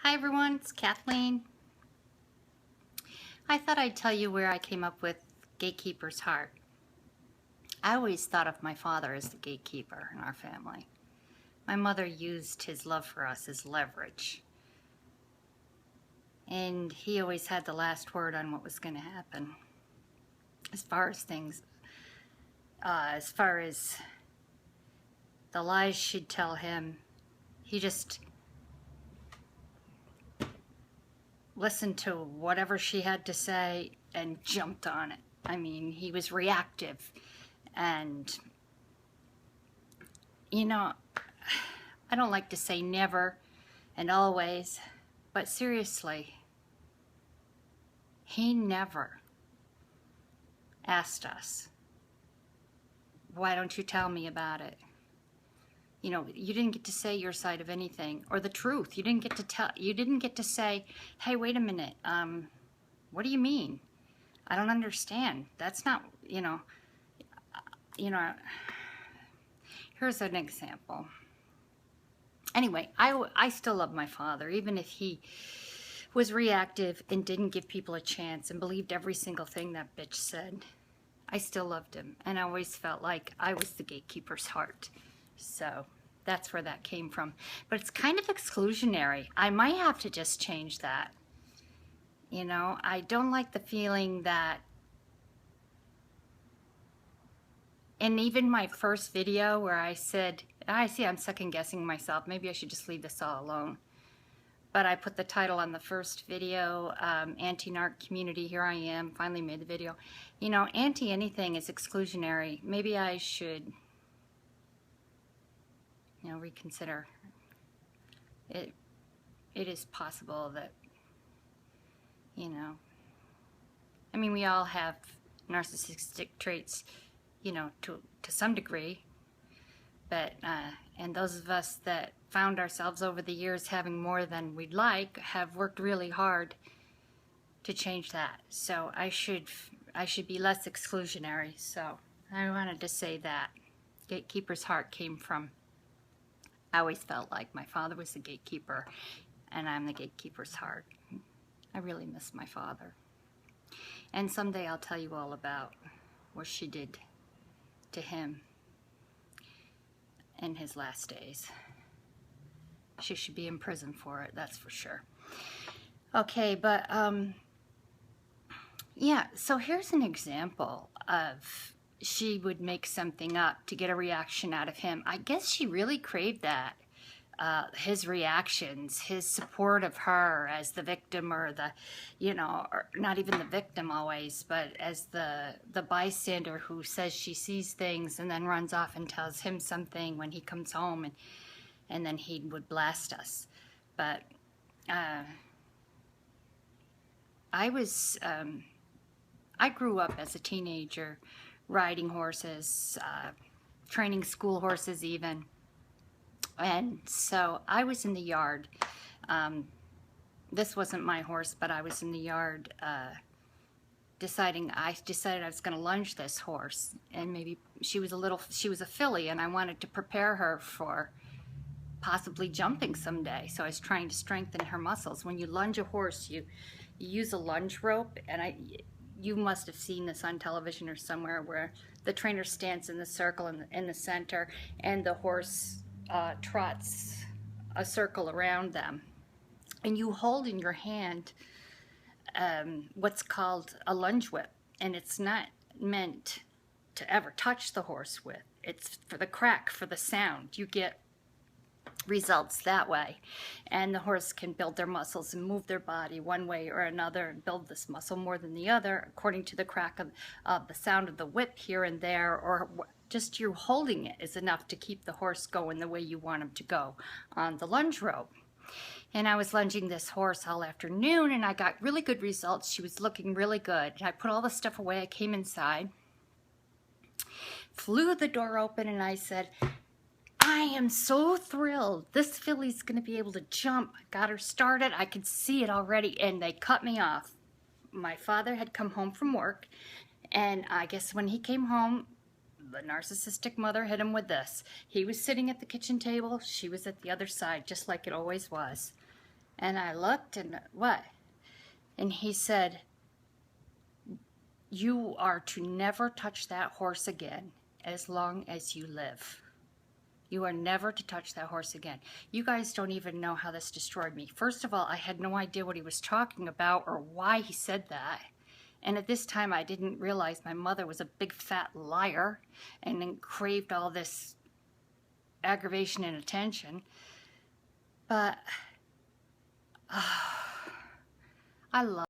Hi everyone, it's Kathleen. I thought I'd tell you where I came up with gatekeeper's heart. I always thought of my father as the gatekeeper in our family. My mother used his love for us as leverage. And he always had the last word on what was going to happen. As far as the lies she'd tell him, he just listened to whatever she had to say and jumped on it. I mean, he was reactive. And, you know, I don't like to say never and always, but seriously, he never asked us, why don't you tell me about it? You know, you didn't get to say your side of anything or the truth. You didn't get to say, hey, wait a minute. What do you mean? I don't understand. That's not, here's an example. Anyway, I still love my father, even if he was reactive and didn't give people a chance and believed every single thing that bitch said. I still loved him, and I always felt like I was the gatekeeper's heart. So that's where that came from. But it's kind of exclusionary. I might have to just change that. You know, I don't like the feeling that, and even my first video where I said, I'm second guessing myself. Maybe I should just leave this all alone. But I put the title on the first video, anti-narc community, here I am, finally made the video. You know, anti-anything is exclusionary. Maybe I should, reconsider. It is possible that, I mean, we all have narcissistic traits, to some degree. But, and those of us that found ourselves over the years having more than we'd like have worked really hard to change that. So I should be less exclusionary. So I wanted to say that gatekeeper's heart came from, I always felt like my father was the gatekeeper and I'm the gatekeeper's heart. I really miss my father. And someday I'll tell you all about what she did to him in his last days. She should be in prison for it, that's for sure. Okay, but yeah, so here's an example of she would make something up to get a reaction out of him. I guess she really craved that. His reactions, his support of her as the victim, or the, or not even the victim always, but as the bystander who says she sees things and then runs off and tells him something when he comes home, and then he would blast us. But I grew up as a teenager riding horses, training school horses even. And so I was in the yard. This wasn't my horse, but I was in the yard I decided I was going to lunge this horse. And maybe she was a filly, and I wanted to prepare her for possibly jumping someday. So I was trying to strengthen her muscles. When you lunge a horse, you use a lunge rope, and you must have seen this on television or somewhere, where the trainer stands in the circle in the center, and the horse trots a circle around them, and you hold in your hand what's called a lunge whip, and it's not meant to ever touch the horse with. It's for the crack, for the sound. You get results that way, and the horse can build their muscles and move their body one way or another and build this muscle more than the other according to the crack of the sound of the whip here and there, or just you holding it is enough to keep the horse going the way you want him to go on the lunge rope. And I was lunging this horse all afternoon, and I got really good results. She was looking really good. I put all the stuff away. I came inside, flew the door open, and I said, I am so thrilled. This filly's going to be able to jump. I got her started. I could see it already, and they cut me off. My father had come home from work, and I guess when he came home, the narcissistic mother hit him with this. He was sitting at the kitchen table. She was at the other side, just like it always was. And I looked and what? And he said, you are to never touch that horse again as long as you live. You are never to touch that horse again. You guys don't even know how this destroyed me. First of all, I had no idea what he was talking about or why he said that. And at this time, I didn't realize my mother was a big fat liar and then craved all this aggravation and attention. But I love